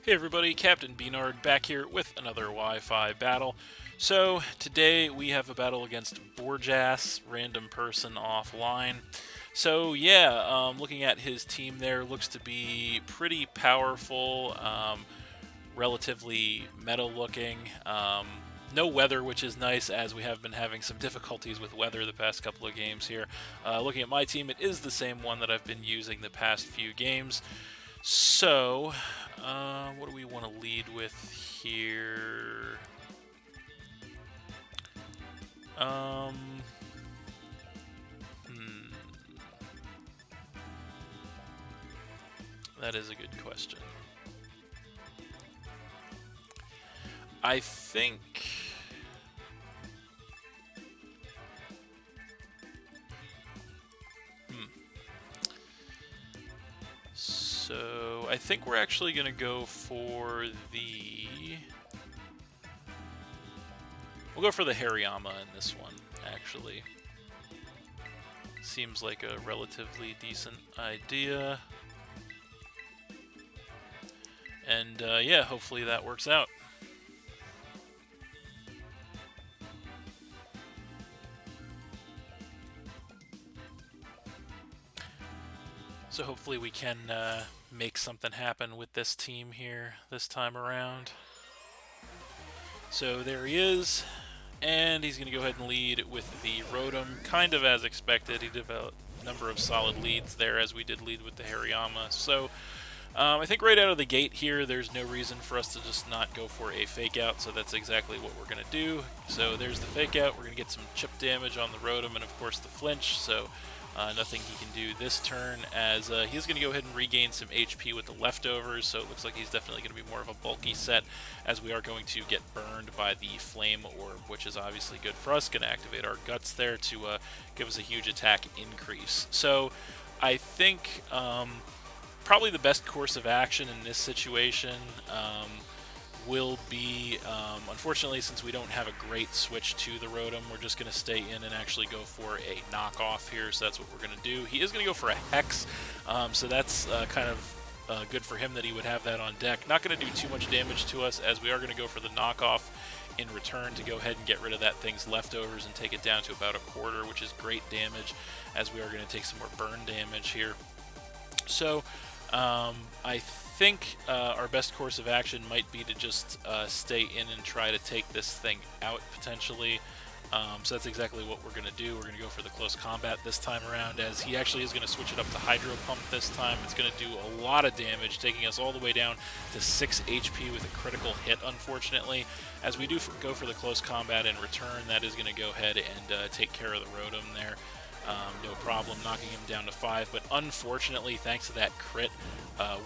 Hey everybody, Captain B-Nard back here with another Wi-Fi battle. So today we have a battle against Borjas, random person offline. So yeah, looking at his team there, looks to be pretty powerful, relatively meta looking. No weather, which is nice, as we have been having some difficulties with weather the past couple of games here. Looking at my team, it is the same one that I've been using the past few games. So, what do we want to lead with here? That is a good question. I think... So, I think we're actually going to go for the... We'll go for the Hariyama in this one, actually. Seems like a relatively decent idea. And, yeah, hopefully that works out. So hopefully we can make something happen with this team here this time around. So there he is, and he's going to go ahead and lead with the Rotom, kind of as expected. He developed a number of solid leads there, as we did lead with the Hariyama. So I think right out of the gate here, there's no reason for us to just not go for a Fake Out, so that's exactly what we're going to do. So there's the Fake Out. We're going to get some chip damage on the Rotom, and of course the Flinch, so nothing he can do this turn, as he's going to go ahead and regain some HP with the leftovers, so it looks like he's definitely going to be more of a bulky set, as we are going to get burned by the Flame Orb, which is obviously good for us. Going to activate our Guts there to give us a huge attack increase. So I think probably the best course of action in this situation will be, unfortunately, since we don't have a great switch to the Rotom, we're just going to stay in and actually go for a knockoff here, so that's what we're going to do. He is going to go for a Hex, so that's kind of good for him that he would have that on deck. Not going to do too much damage to us, as we are going to go for the knockoff in return to go ahead and get rid of that thing's leftovers and take it down to about a quarter, which is great damage, as we are going to take some more burn damage here. So I think our best course of action might be to just stay in and try to take this thing out, potentially. So that's exactly what we're going to do. We're going to go for the close combat this time around, as he actually is going to switch it up to Hydro Pump this time. It's going to do a lot of damage, taking us all the way down to 6 HP with a critical hit, unfortunately. As we do go for the close combat in return, that is going to go ahead and take care of the Rotom there. No problem knocking him down to 5, but unfortunately, thanks to that crit,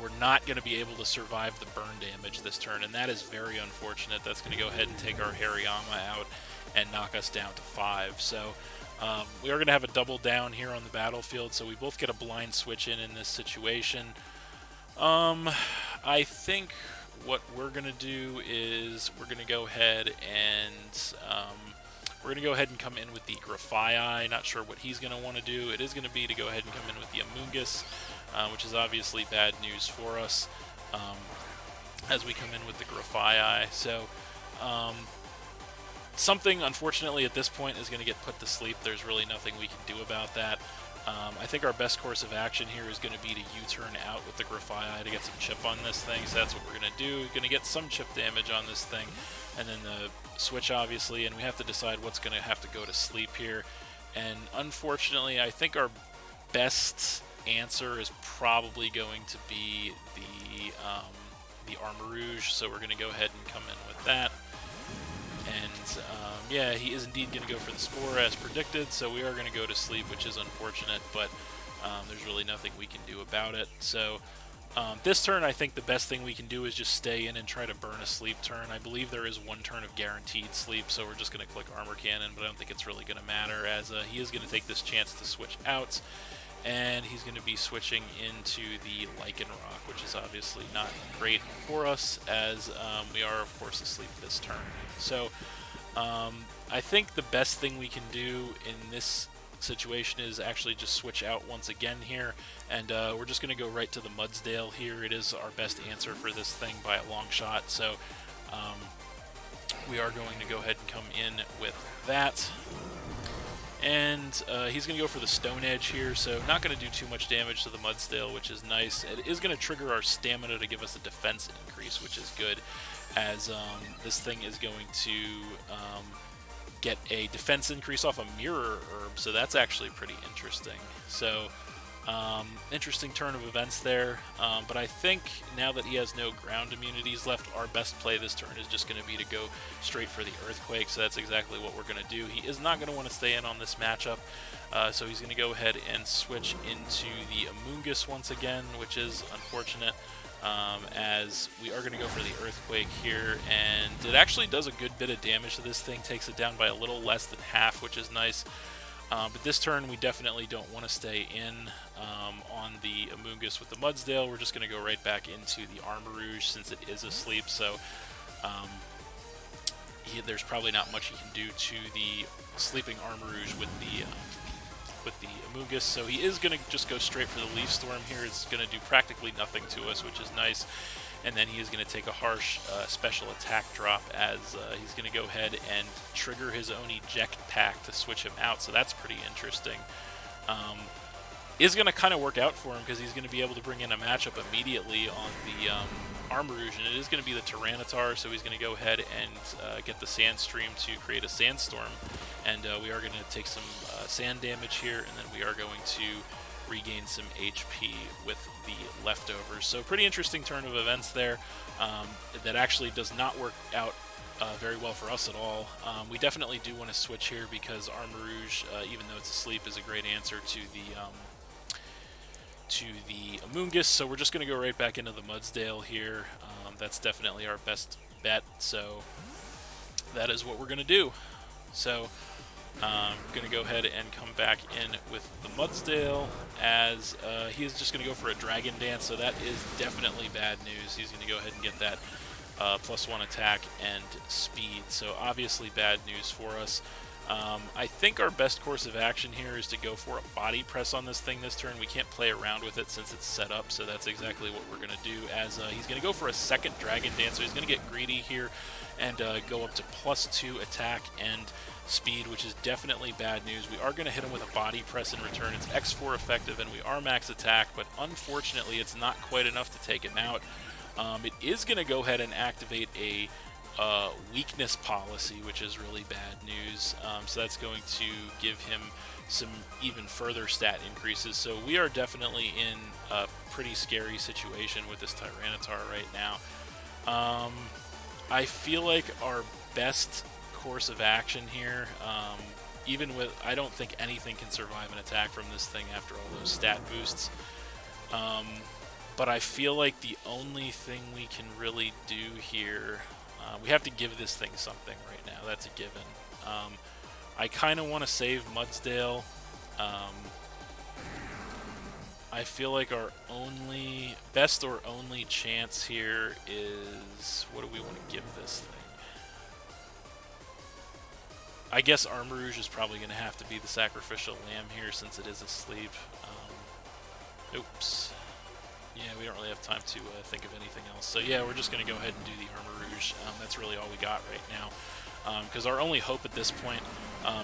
we're not going to be able to survive the burn damage this turn, and that is very unfortunate. That's going to go ahead and take our Hariyama out and knock us down to 5. So we are going to have a double down here on the battlefield, so we both get a blind switch in this situation. I think what we're going to do is we're going to go ahead and we're going to go ahead and come in with the Grafaiai. Not sure what he's going to want to do. It is going to be to go ahead and come in with the Amoonguss, which is obviously bad news for us as we come in with the Grafaiai. So something, unfortunately, at this point is going to get put to sleep. There's really nothing we can do about that. I think our best course of action here is going to be to U-turn out with the Grafaiai to get some chip on this thing, so that's what we're going to do. Going to get some chip damage on this thing, and then the switch, obviously, and we have to decide what's going to have to go to sleep here. And unfortunately, I think our best answer is probably going to be the Armarouge, so we're going to go ahead and come in with that. And yeah, he is indeed going to go for the Spore as predicted, so we are going to go to sleep, which is unfortunate, but there's really nothing we can do about it. So this turn, I think the best thing we can do is just stay in and try to burn a sleep turn. I believe there is one turn of guaranteed sleep, so we're just going to click Armor Cannon, but I don't think it's really going to matter, as he is going to take this chance to switch out, and he's going to be switching into the Lycanroc, which is obviously not great for us, as we are, of course, asleep this turn. So I think the best thing we can do in this situation is actually just switch out once again here, and we're just going to go right to the Mudsdale here. It is our best answer for this thing by a long shot, so we are going to go ahead and come in with that. And he's going to go for the Stone Edge here, so not going to do too much damage to the Mudsdale, which is nice. It is going to trigger our stamina to give us a defense increase, which is good, as this thing is going to get a defense increase off a Mirror Herb, so that's actually pretty interesting. So, interesting turn of events there, but I think now that he has no ground immunities left, our best play this turn is just going to be to go straight for the Earthquake, so that's exactly what we're going to do. He is not going to want to stay in on this matchup, so he's going to go ahead and switch into the Amoonguss once again, which is unfortunate, as we are going to go for the Earthquake here, and it actually does a good bit of damage to this thing, takes it down by a little less than half, which is nice. But this turn, we definitely don't want to stay in on the Amoonguss with the Mudsdale. We're just going to go right back into the Armarouge since it is asleep, so there's probably not much he can do to the sleeping Armarouge with the Amoonguss. So he is going to just go straight for the Leaf Storm here. It's going to do practically nothing to us, which is nice. And then he is going to take a harsh special attack drop, as he's going to go ahead and trigger his own eject pack to switch him out, so that's pretty interesting. Is going to kind of work out for him because he's going to be able to bring in a matchup immediately on the Armarouge, and it is going to be the Tyranitar, so he's going to go ahead and get the Sandstream to create a Sandstorm, and we are going to take some sand damage here, and then we are going to regain some HP with the leftovers. So pretty interesting turn of events there. That actually does not work out very well for us at all. We definitely do want to switch here because Armarouge, even though it's asleep, is a great answer to the Amoonguss. So we're just going to go right back into the Mudsdale here. That's definitely our best bet. So that is what we're going to do. So I'm going to go ahead and come back in with the Mudsdale, as he is just going to go for a Dragon Dance, so that is definitely bad news. He's going to go ahead and get that +1 attack and speed, so obviously bad news for us. I think our best course of action here is to go for a Body Press on this thing this turn. We can't play around with it since it's set up, so that's exactly what we're going to do, as he's going to go for a second Dragon Dance, so he's going to get greedy here and go up to +2 attack and speed, which is definitely bad news. We are going to hit him with a Body Press in return. It's X4 effective, and we are max attack, but unfortunately it's not quite enough to take him out. It is going to go ahead and activate a weakness policy, which is really bad news. So that's going to give him some even further stat increases. So we are definitely in a pretty scary situation with this Tyranitar right now. I feel like our best course of action here, even with, I don't think anything can survive an attack from this thing after all those stat boosts. But I feel like the only thing we can really do here, we have to give this thing something right now. That's a given. I kind of want to save Mudsdale. I feel like our only best or only chance here is, what do we want to give this thing? I guess Armarouge is probably going to have to be the sacrificial lamb here since it is asleep. Oops. Yeah, we don't really have time to think of anything else. So yeah, we're just going to go ahead and do the Armarouge. That's really all we got right now. Because our only hope at this point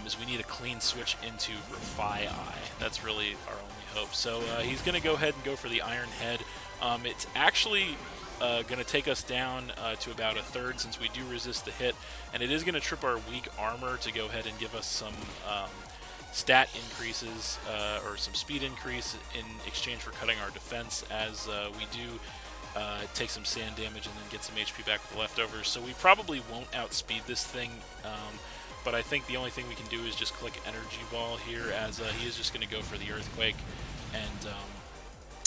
is we need a clean switch into Wifi. That's really our only hope. So he's going to go ahead and go for the Iron Head. It's actually going to take us down to about a third since we do resist the hit, and it is going to trip our weak armor to go ahead and give us some stat increases or some speed increase in exchange for cutting our defense, as we do take some sand damage and then get some HP back with the leftovers. So we probably won't outspeed this thing, but I think the only thing we can do is just click Energy Ball here, as he is just going to go for the Earthquake, and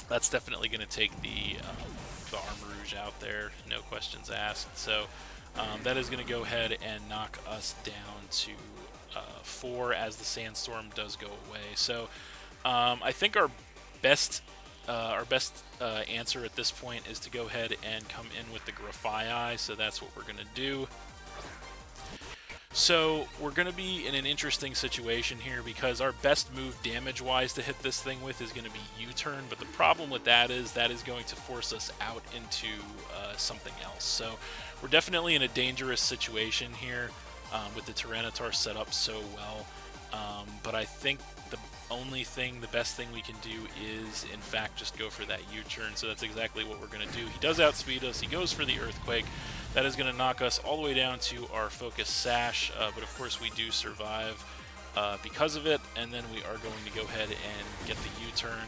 that's definitely going to take the Armarouge out there, no questions asked. So that is going to go ahead and knock us down to 4 as the Sandstorm does go away. So I think our best answer at this point is to go ahead and come in with the Grafai. So that's what we're going to do. So we're going to be in an interesting situation here because our best move damage-wise to hit this thing with is going to be U-turn, but the problem with that is going to force us out into something else. So we're definitely in a dangerous situation here with the Tyranitar set up so well, but I think the best thing we can do is, in fact, just go for that U-turn, so that's exactly what we're going to do. He does outspeed us, he goes for the Earthquake. That is going to knock us all the way down to our Focus Sash, but of course we do survive because of it, and then we are going to go ahead and get the U-turn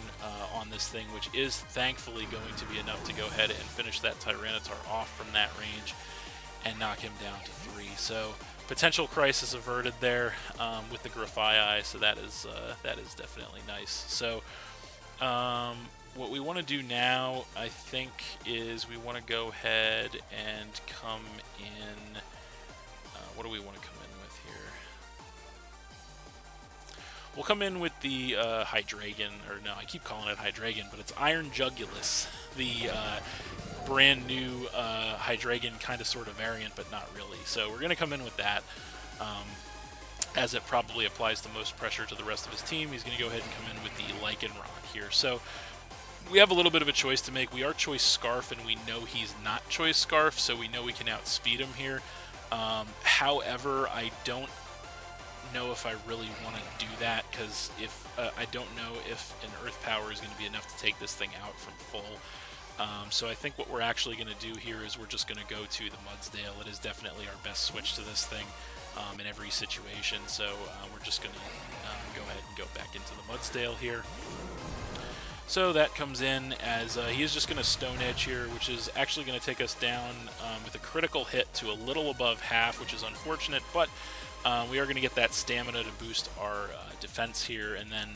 on this thing, which is thankfully going to be enough to go ahead and finish that Tyranitar off from that range and knock him down to 3. So potential crisis averted there with the Wifi, so that is definitely nice. So what we want to do now, I think, is we want to go ahead and come in. What do we want to come in with here? We'll come in with the Hydreigon, or no, I keep calling it Hydreigon, but it's Iron Jugulus, the brand new Hydreigon kind of sort of variant, but not really. So we're going to come in with that, as it probably applies the most pressure to the rest of his team. He's going to go ahead and come in with the Lycanroc here. So we have a little bit of a choice to make. We are Choice Scarf, and we know he's not Choice Scarf, so we know we can outspeed him here. However, I don't know if I really want to do that, because if I don't know if an Earth Power is going to be enough to take this thing out from full. So I think what we're actually going to do here is we're just going to go to the Mudsdale. It is definitely our best switch to this thing in every situation, so we're just going to go ahead and go back into the Mudsdale here. So that comes in as he is just going to Stone Edge here, which is actually going to take us down with a critical hit to a little above half, which is unfortunate, but we are going to get that stamina to boost our defense here, and then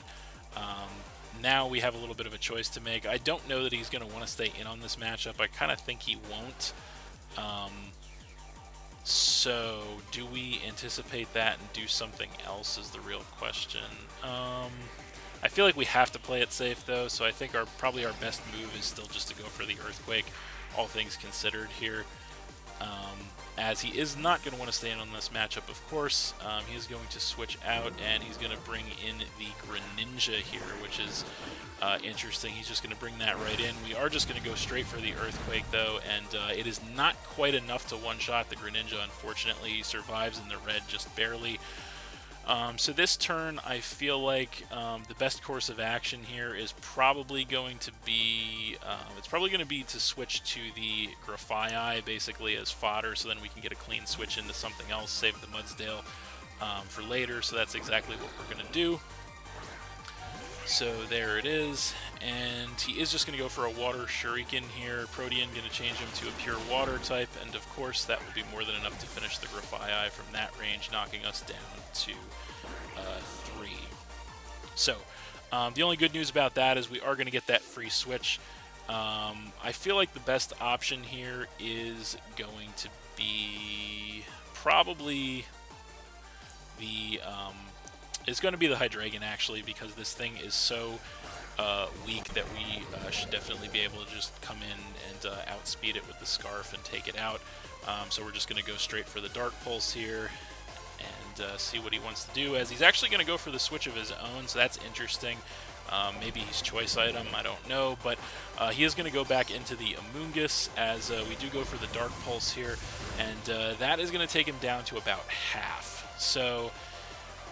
now we have a little bit of a choice to make. I don't know that he's going to want to stay in on this matchup. I kind of think he won't. So do we anticipate that and do something else is the real question. I feel like we have to play it safe, though, so I think probably our best move is still just to go for the Earthquake, all things considered here. As he is not going to want to stay in on this matchup, of course. He is going to switch out, and he's going to bring in the Greninja here, which is interesting. He's just going to bring that right in. We are just going to go straight for the Earthquake, though, and it is not quite enough to one-shot the Greninja, unfortunately. He survives in the red just barely. So this turn, I feel like the best course of action here is probably going to be, to switch to the Wifi basically as fodder, so then we can get a clean switch into something else, save the Mudsdale for later. So that's exactly what we're going to do. So there it is, and he is just going to go for a Water Shuriken here. Protean going to change him to a pure Water type, and of course that will be more than enough to finish the Wifi from that range, knocking us down to 3. So the only good news about that is we are going to get that free switch. I feel like the best option here is going to be probably the the Hydreigon, actually, because this thing is so weak that we should definitely be able to just come in and outspeed it with the Scarf and take it out. So we're just going to go straight for the Dark Pulse here and see what he wants to do, as he's actually going to go for the switch of his own, so that's interesting. Maybe he's choice item, I don't know, but he is going to go back into the Amoonguss as we do go for the Dark Pulse here, and that is going to take him down to about half. So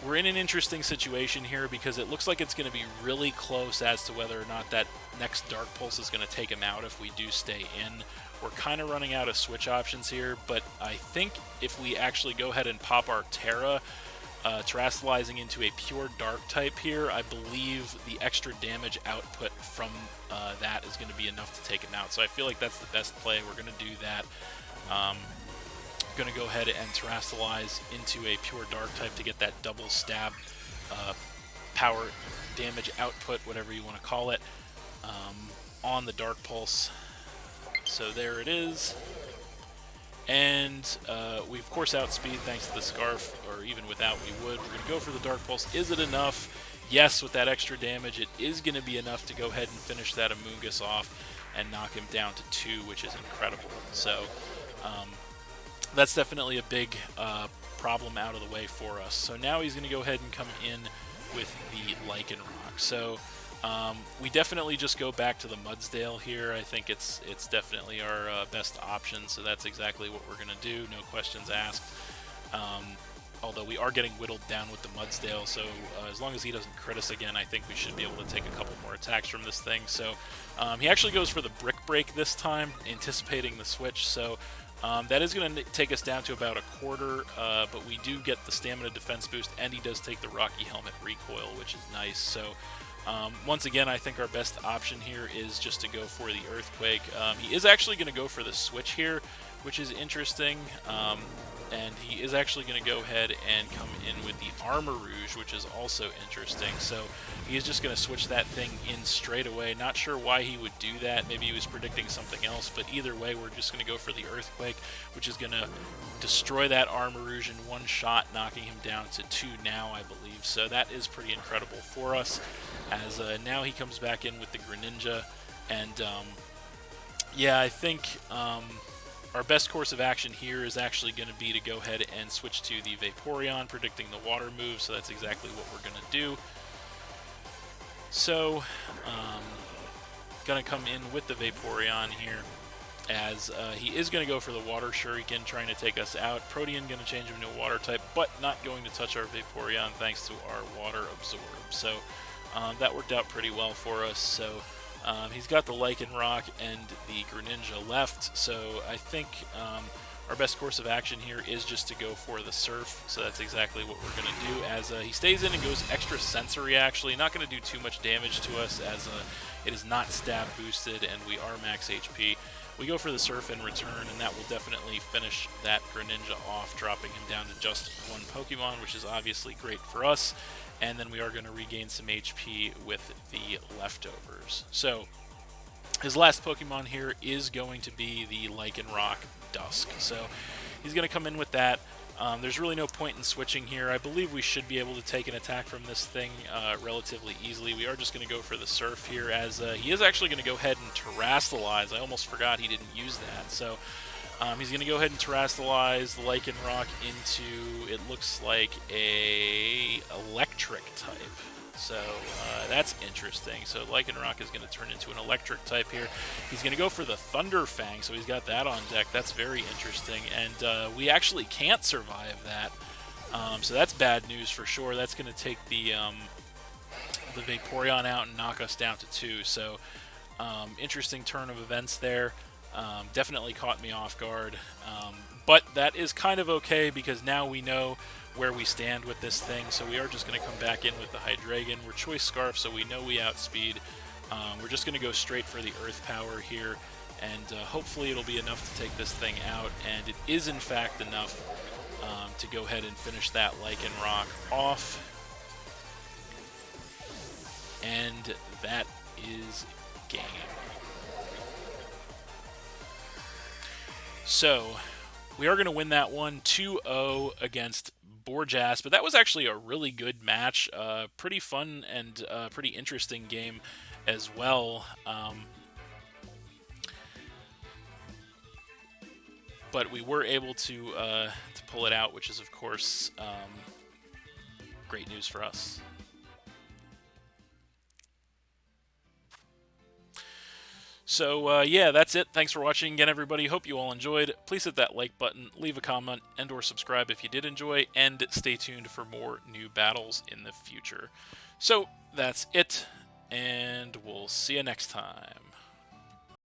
we're in an interesting situation here because it looks like it's going to be really close as to whether or not that next Dark Pulse is going to take him out if we do stay in. We're kind of running out of switch options here, but I think if we actually go ahead and pop our Terra, terrestrializing into a pure Dark type here, I believe the extra damage output from that is going to be enough to take him out. So I feel like that's the best play. We're going to do that. Going to go ahead and terrestrialize into a pure Dark type to get that double stab power damage output, whatever you want to call it, on the Dark Pulse. So there it is. And we of course outspeed thanks to the Scarf, or even without we would. We're going to go for the Dark Pulse. Is it enough? Yes, with that extra damage, it is going to be enough to go ahead and finish that Amoonguss off and knock him down to 2, which is incredible. So that's definitely a big problem out of the way for us. So now he's going to go ahead and come in with the Lycanroc. So we definitely just go back to the Mudsdale here. I think it's definitely our best option, so that's exactly what we're going to do. No questions asked. Although we are getting whittled down with the Mudsdale, so as long as he doesn't crit us again, I think we should be able to take a couple more attacks from this thing. So he actually goes for the Brick Break this time, anticipating the switch. So that is going to take us down to about a quarter, but we do get the Stamina Defense boost, and he does take the Rocky Helmet Recoil, which is nice. So once again, I think our best option here is just to go for the Earthquake. He is actually going to go for the switch here, which is interesting. And he is actually going to go ahead and come in with the Armor Rouge, which is also interesting. So he's just going to switch that thing in straight away. Not sure why he would do that. Maybe he was predicting something else, but either way, we're just going to go for the Earthquake, which is going to destroy that Armor Rouge in one shot, knocking him down to 2 now, I believe. So that is pretty incredible for us, as now he comes back in with the Greninja. And yeah, I think our best course of action here is actually going to be to go ahead and switch to the Vaporeon, predicting the water move, so that's exactly what we're going to do. So, going to come in with the Vaporeon here, as he is going to go for the Water Shuriken, trying to take us out. Protean going to change him to a Water type, but not going to touch our Vaporeon thanks to our Water Absorb. So, that worked out pretty well for us. So, he's got the Lycanroc and the Greninja left, so I think our best course of action here is just to go for the Surf, so that's exactly what we're going to do, as he stays in and goes extra Sensory, actually. Not going to do too much damage to us, as it is not stab boosted, and we are max HP. We go for the Surf in return, and that will definitely finish that Greninja off, dropping him down to just 1 Pokemon, which is obviously great for us. And then we are going to regain some HP with the leftovers. So, his last Pokemon here is going to be the Lycanroc Dusk. So, he's going to come in with that. There's really no point in switching here. I believe we should be able to take an attack from this thing relatively easily. We are just going to go for the Surf here, as he is actually going to go ahead and Terrasilize. I almost forgot he didn't use that. So, he's going to go ahead and Terrasilize the Lycanroc into, it looks like, a Electric type. So that's interesting. So Lycanroc is going to turn into an Electric type here. He's going to go for the Thunder Fang, so he's got that on deck. That's very interesting. And we actually can't survive that. So that's bad news for sure. That's going to take the Vaporeon out and knock us down to 2. So interesting turn of events there. Definitely caught me off guard, but that is kind of okay, because now we know where we stand with this thing. So we are just going to come back in with the Hydreigon. We're Choice Scarf, so we know we outspeed. We're just going to go straight for the Earth Power here, and hopefully it'll be enough to take this thing out, and it is in fact enough to go ahead and finish that Lycanroc off. And that is game. So, we are going to win that one 2-0 against Borjas, but that was actually a really good match. Pretty fun and pretty interesting game as well. But we were able to pull it out, which is, of course, great news for us. So, yeah, that's it. Thanks for watching again, everybody. Hope you all enjoyed. Please hit that like button, leave a comment, and or subscribe if you did enjoy, and stay tuned for more new battles in the future. So, that's it, and we'll see you next time.